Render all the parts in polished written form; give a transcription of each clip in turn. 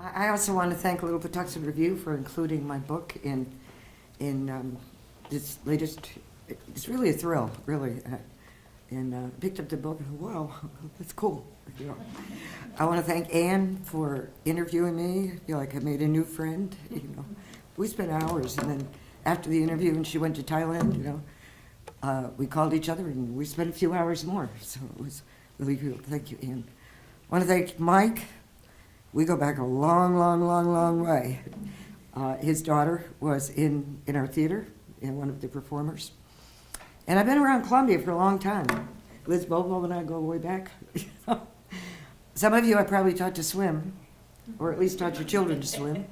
I also want to thank Little Patuxent Review for including my book in this latest. It's really a thrill, really. And picked up the book and wow, that's cool. You know. I want to thank Anne for interviewing me. I feel like I made a new friend. You know, we spent hours, and then after the interview, when she went to Thailand, we called each other and we spent a few hours more. So it was really good. Thank you, Anne. I want to thank Mike. We go back a long, long, long, long way. His daughter was in our theater, in one of the performers. And I've been around Columbia for a long time. Liz Bobo and I go way back. Some of you I probably taught to swim, or at least taught your children to swim.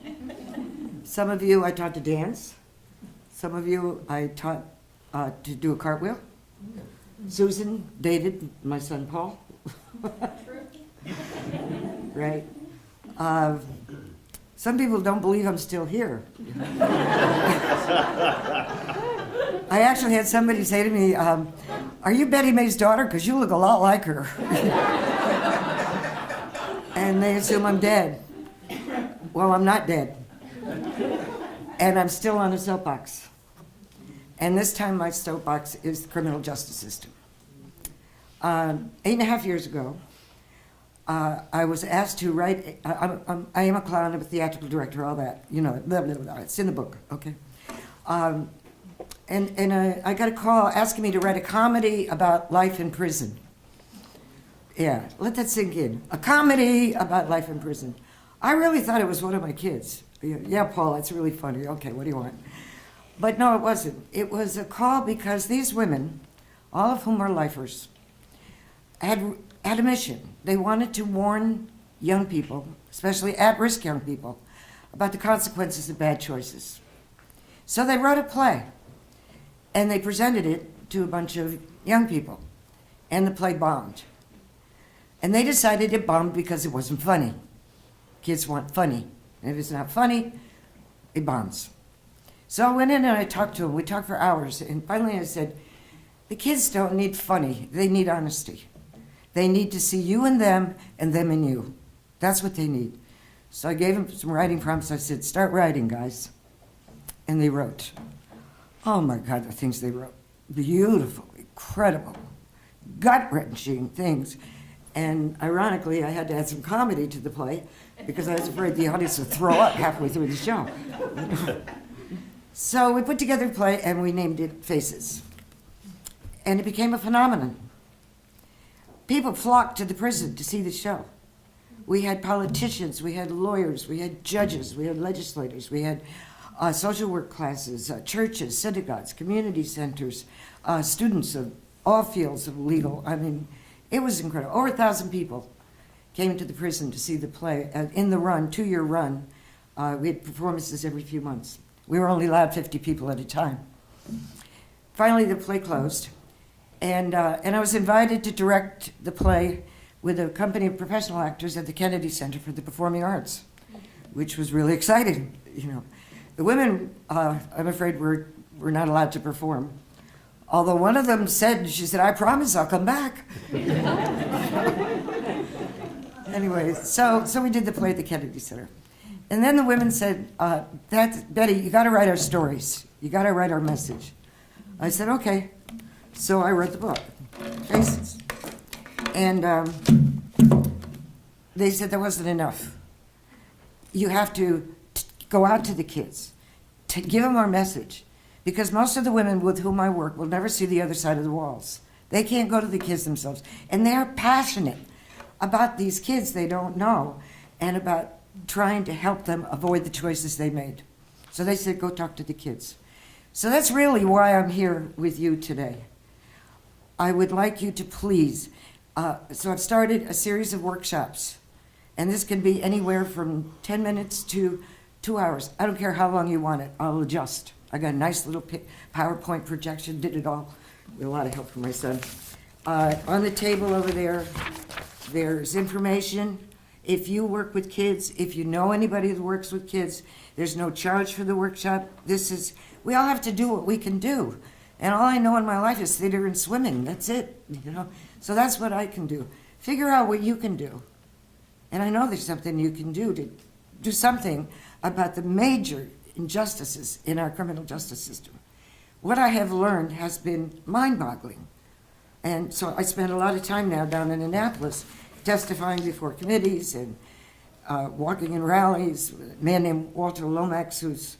Some of you I taught to dance. Some of you I taught to do a cartwheel. Susan dated my son Paul. Right. Some people don't believe I'm still here. I actually had somebody say to me, are you Betty Mae's daughter? Because you look a lot like her. And they assume I'm dead. Well, I'm not dead. And I'm still on a soapbox. And this time my soapbox is the criminal justice system. 8.5 years ago, I was asked to write, I am a clown, I'm a theatrical director, all that, you know, blah, blah, blah. It's in the book, okay? And I got a call asking me to write a comedy about life in prison. Yeah, let that sink in. A comedy about life in prison. I really thought it was one of my kids. Yeah, Paul, that's really funny. Okay, what do you want? But no, it wasn't. It was a call because these women, all of whom are lifers, had a mission. They wanted to warn young people, especially at-risk young people, about the consequences of bad choices. So they wrote a play, and they presented it to a bunch of young people, and the play bombed. And they decided it bombed because it wasn't funny. Kids want funny, and if it's not funny, it bombs. So I went in and I talked to them. We talked for hours, and finally I said, the kids don't need funny, they need honesty. They need to see you and them in you. That's what they need. So I gave them some writing prompts. I said, start writing, guys. And they wrote. Oh my God, the things they wrote. Beautiful, incredible, gut-wrenching things. And ironically, I had to add some comedy to the play because I was afraid the audience would throw up halfway through the show. So we put together a play and we named it Faces. And it became a phenomenon. People flocked to the prison to see the show. We had politicians, we had lawyers, we had judges, we had legislators, we had social work classes, churches, synagogues, community centers, students of all fields of legal. I mean, it was incredible. Over 1,000 people came into the prison to see the play. In the run, 2-year run, we had performances every few months. We were only allowed 50 people at a time. Finally, the play closed. And I was invited to direct the play with a company of professional actors at the Kennedy Center for the Performing Arts, which was really exciting. You know, the women, I'm afraid, were not allowed to perform. Although one of them said, she said, I promise I'll come back. Anyway, so we did the play at the Kennedy Center. And then the women said, Betty, you got to write our stories. You got to write our message. I said, okay. So I wrote the book, Faces. And they said that wasn't enough. You have to go out to the kids, to give them our message. Because most of the women with whom I work will never see the other side of the walls. They can't go to the kids themselves. And they're passionate about these kids they don't know and about trying to help them avoid the choices they made. So they said, go talk to the kids. So that's really why I'm here with you today. I would like you to please, so I've started a series of workshops, and this can be anywhere from 10 minutes to 2 hours. I don't care how long you want it, I'll adjust. I got a nice little PowerPoint projection, did it all with a lot of help from my son. On the table over there, there's information. If you work with kids, if you know anybody that works with kids, there's no charge for the workshop. We all have to do what we can do. And all I know in my life is theater and swimming. That's it, you know. So that's what I can do. Figure out what you can do. And I know there's something you can do to do something about the major injustices in our criminal justice system. What I have learned has been mind-boggling. And so I spend a lot of time now down in Annapolis testifying before committees and walking in rallies. A man named Walter Lomax, who's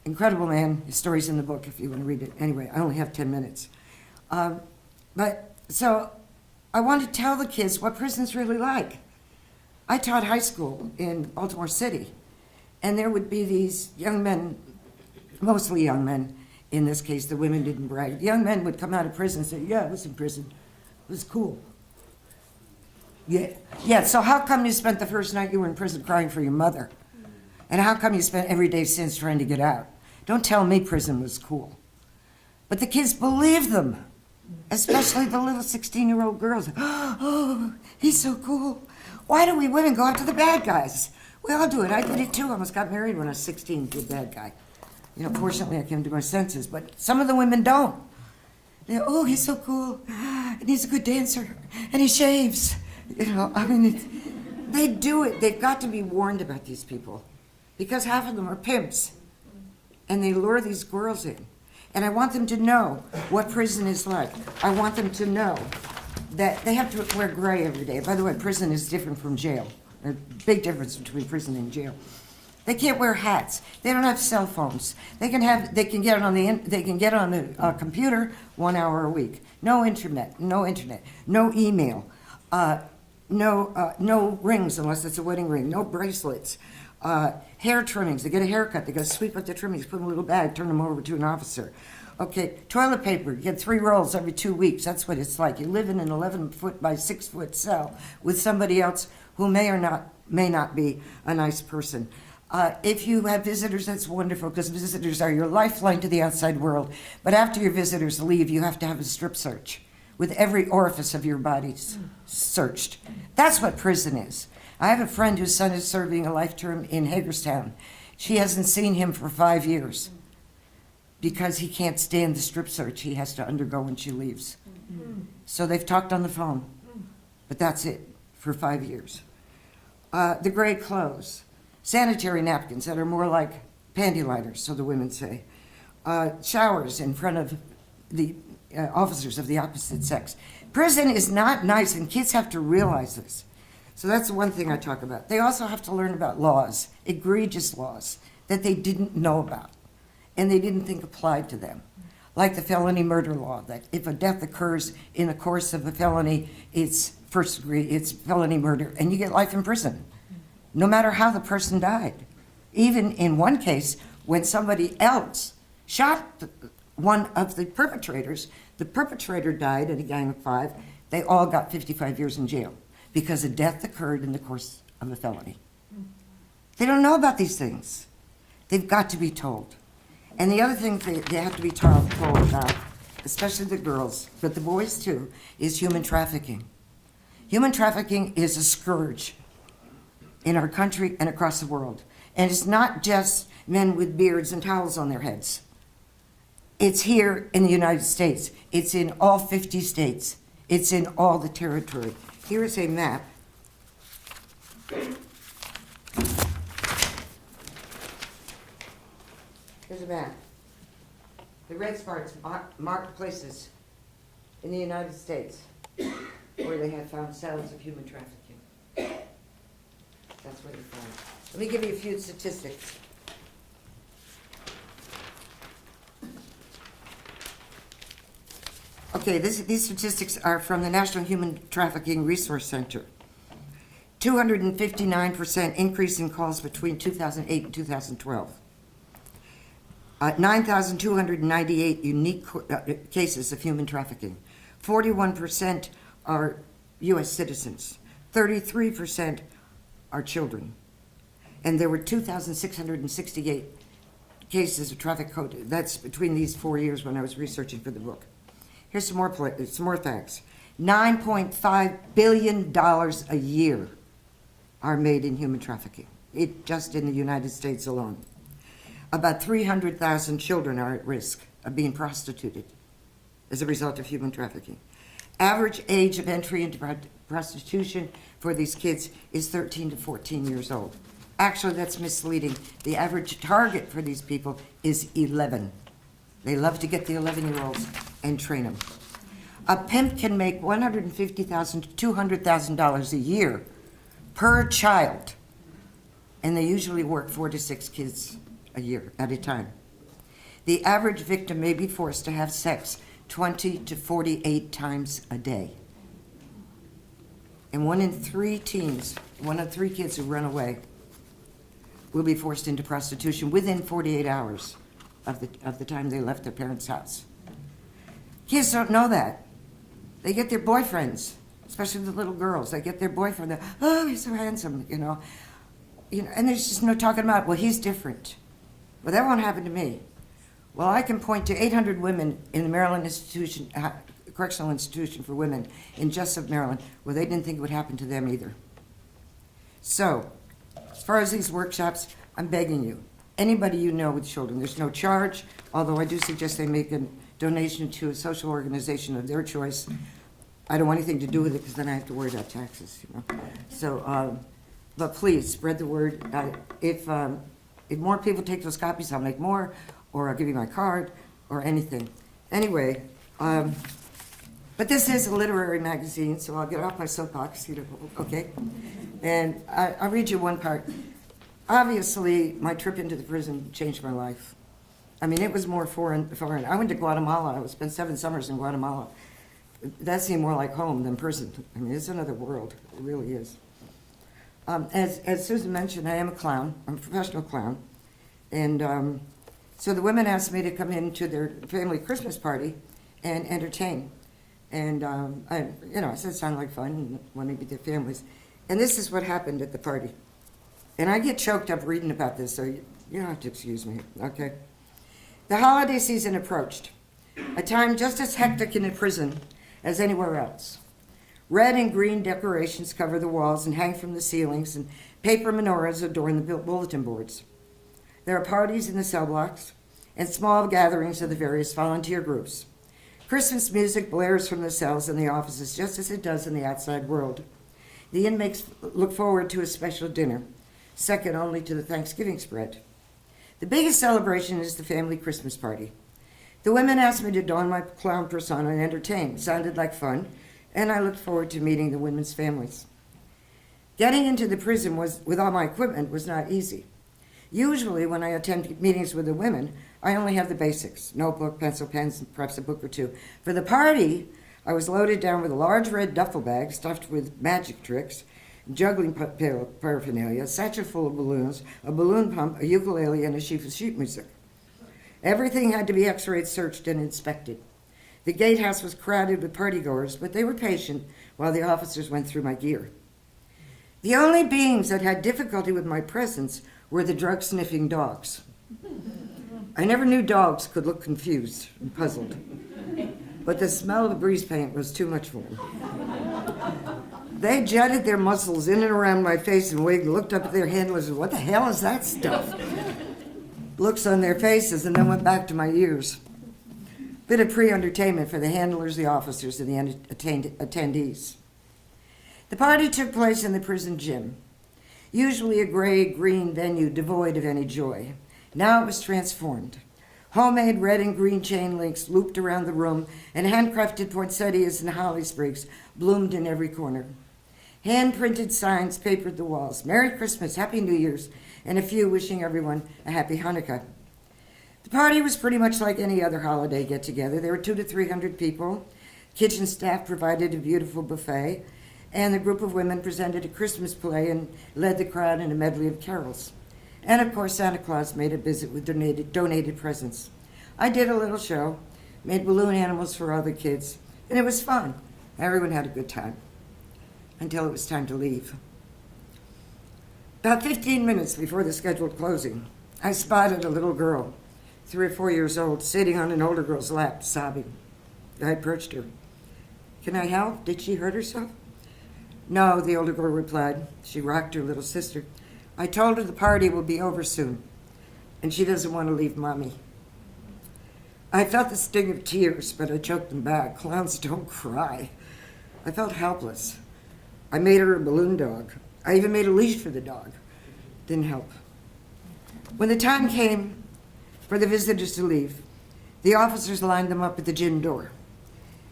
an incredible man. His story's in the book if you want to read it. Anyway, I only have 10 minutes. But so I want to tell the kids what prison's really like. I taught high school in Baltimore City, and there would be these young men, mostly young men, in this case, the women didn't brag. Young men would come out of prison and say, yeah, I was in prison. It was cool. Yeah, so how come you spent the first night you were in prison crying for your mother? And how come you spent every day since trying to get out? Don't tell me prison was cool. But the kids believed them, especially the little 16-year-old girls. Oh, he's so cool. Why do we women go after the bad guys? We all do it. I did it too. I almost got married when I was 16 to a bad guy. You know, fortunately I came to my senses, but some of the women don't. Oh, he's so cool, and he's a good dancer, and he shaves. You know, I mean, they do it. They've got to be warned about these people, because half of them are pimps, and they lure these girls in. And I want them to know what prison is like. I want them to know that they have to wear gray every day. By the way, prison is different from jail. There's a big difference between prison and jail. They can't wear hats. They don't have cell phones. They can get on the computer 1 hour a week. No internet. No email. No rings unless it's a wedding ring. No bracelets. Hair trimmings. They get a haircut. They got to sweep up the trimmings, put them in a little bag, turn them over to an officer. Okay, toilet paper. You get 3 rolls every 2 weeks. That's what it's like. You live in an 11-foot by 6-foot cell with somebody else who may not be a nice person. If you have visitors, that's wonderful, because visitors are your lifeline to the outside world. But after your visitors leave, you have to have a strip search with every orifice of your body searched. That's what prison is. I have a friend whose son is serving a life term in Hagerstown. She hasn't seen him for 5 years because he can't stand the strip search he has to undergo when she leaves. So they've talked on the phone, but that's it for 5 years. The gray clothes. Sanitary napkins that are more like panty liners, so the women say. Showers in front of the officers of the opposite sex. Prison is not nice, and kids have to realize this. So that's one thing I talk about. They also have to learn about laws, egregious laws, that they didn't know about, and they didn't think applied to them. Like the felony murder law, that if a death occurs in the course of a felony, it's first degree, it's felony murder, and you get life in prison, no matter how the person died. Even in one case, when somebody else shot one of the perpetrator died in a gang of 5, they all got 55 years in jail because a death occurred in the course of a felony. They don't know about these things. They've got to be told. And the other thing they have to be told about, especially the girls, but the boys too, is human trafficking. Human trafficking is a scourge in our country and across the world. And it's not just men with beards and towels on their heads. It's here in the United States. It's in all 50 states. It's in all the territory. Here is a map. Here's a map. The red spots mark places in the United States where they have found cells of human trafficking. That's what you found. Let me give you a few statistics. Okay, these statistics are from the National Human Trafficking Resource Center. 259% increase in calls between 2008 and 2012. 9,298 unique cases of human trafficking. 41% are U.S. citizens. 33% are children. And there were 2,668 cases of traffic code. That's between these 4 years when I was researching for the book. Here's some more facts. $9.5 billion a year are made in human trafficking, just in the United States alone. About 300,000 children are at risk of being prostituted as a result of human trafficking. Average age of entry into prostitution for these kids is 13 to 14 years old. Actually, that's misleading. The average target for these people is 11. They love to get the 11-year-olds and train them. A pimp can make $150,000 to $200,000 a year per child, and they usually work 4 to 6 kids a year at a time. The average victim may be forced to have sex 20 to 48 times a day. And 1 in 3 teens, 1 in 3 kids who run away will be forced into prostitution within 48 hours of the time they left their parents' house. Kids don't know that. They get their boyfriends, especially the little girls. They get their boyfriend. Oh, he's so handsome, you know. And there's just no talking about, well, he's different. Well, that won't happen to me. Well, I can point to 800 women in the Maryland institution, correctional institution for women in Jessup, Maryland, where they didn't think it would happen to them either. So, as far as these workshops, I'm begging you, anybody you know with children, there's no charge, although I do suggest they make a donation to a social organization of their choice. I don't want anything to do with it because then I have to worry about taxes, you know. So, but please spread the word. If more people take those copies, I'll make more, or I'll give you my card, or anything. Anyway, but this is a literary magazine, so I'll get off my soapbox, you know, okay? And I'll read you one part. Obviously, my trip into the prison changed my life. I mean, it was more foreign. I went to Guatemala. I spent 7 summers in Guatemala. That seemed more like home than prison. I mean, it's another world. It really is. As Susan mentioned, I am a clown. I'm a professional clown. And so the women asked me to come into their family Christmas party and entertain. And I said it sounded like fun and wanted to be their families. And this is what happened at the party. And I get choked up reading about this, so you don't have to excuse me, okay? The holiday season approached, a time just as hectic in a prison as anywhere else. Red and green decorations cover the walls and hang from the ceilings, and paper menorahs adorn the bulletin boards. There are parties in the cell blocks and small gatherings of the various volunteer groups. Christmas music blares from the cells and the offices just as it does in the outside world. The inmates look forward to a special dinner, second only to the Thanksgiving spread. The biggest celebration is the family Christmas party. The women asked me to don my clown persona and entertain. It sounded like fun, and I looked forward to meeting the women's families. Getting into the prison with all my equipment was not easy. Usually when I attend meetings with the women, I only have the basics, notebook, pencil, pens, and perhaps a book or two. For the party, I was loaded down with a large red duffel bag stuffed with magic tricks, juggling paraphernalia, a satchel full of balloons, a balloon pump, a ukulele, and a sheaf of sheet music. Everything had to be x-rayed, searched, and inspected. The gatehouse was crowded with partygoers, but they were patient while the officers went through my gear. The only beings that had difficulty with my presence were the drug-sniffing dogs. I never knew dogs could look confused and puzzled, but the smell of the grease paint was too much for them. They jutted their muzzles in and around my face and looked up at their handlers and what the hell is that stuff? Looks on their faces and then went back to my ears. Bit of pre-entertainment for the handlers, the officers, and the attendees. The party took place in the prison gym, usually a gray-green venue devoid of any joy. Now it was transformed. Homemade red and green chain links looped around the room, and handcrafted poinsettias and holly sprigs bloomed in every corner. Hand-printed signs papered the walls. Merry Christmas, Happy New Year's, and a few wishing everyone a Happy Hanukkah. The party was pretty much like any other holiday get-together. There were 200 to 300 people. Kitchen staff provided a beautiful buffet, and the group of women presented a Christmas play and led the crowd in a medley of carols. And of course, Santa Claus made a visit with donated presents. I did a little show, made balloon animals for other kids, and it was fun. Everyone had a good time until it was time to leave. About 15 minutes before the scheduled closing, I spotted a little girl, 3 or 4 years old, sitting on an older girl's lap, sobbing. I approached her. "Can I help? Did she hurt herself?" "No," the older girl replied. She rocked her little sister. "I told her the party will be over soon, and she doesn't want to leave Mommy." I felt the sting of tears, but I choked them back. Clowns don't cry. I felt helpless. I made her a balloon dog. I even made a leash for the dog. Didn't help. When the time came for the visitors to leave, the officers lined them up at the gym door.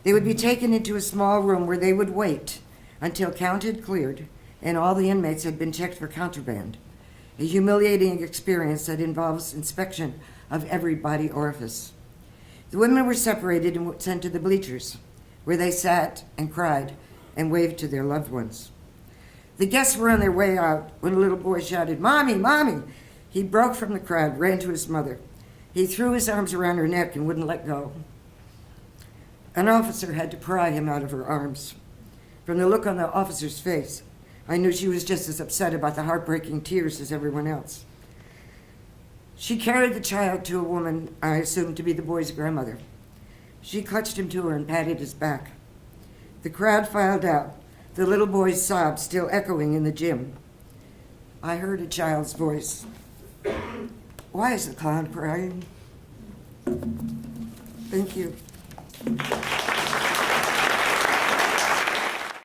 They would be taken into a small room where they would wait until count had cleared and all the inmates had been checked for contraband, a humiliating experience that involves inspection of every body orifice. The women were separated and sent to the bleachers, where they sat and cried and waved to their loved ones. The guests were on their way out when a little boy shouted, "Mommy, Mommy!" He broke from the crowd, ran to his mother. He threw his arms around her neck and wouldn't let go. An officer had to pry him out of her arms. From the look on the officer's face, I knew she was just as upset about the heartbreaking tears as everyone else. She carried the child to a woman I assumed to be the boy's grandmother. She clutched him to her and patted his back. The crowd filed out, the little boy's sobs still echoing in the gym. I heard a child's voice. "Why is the clown crying?" Thank you.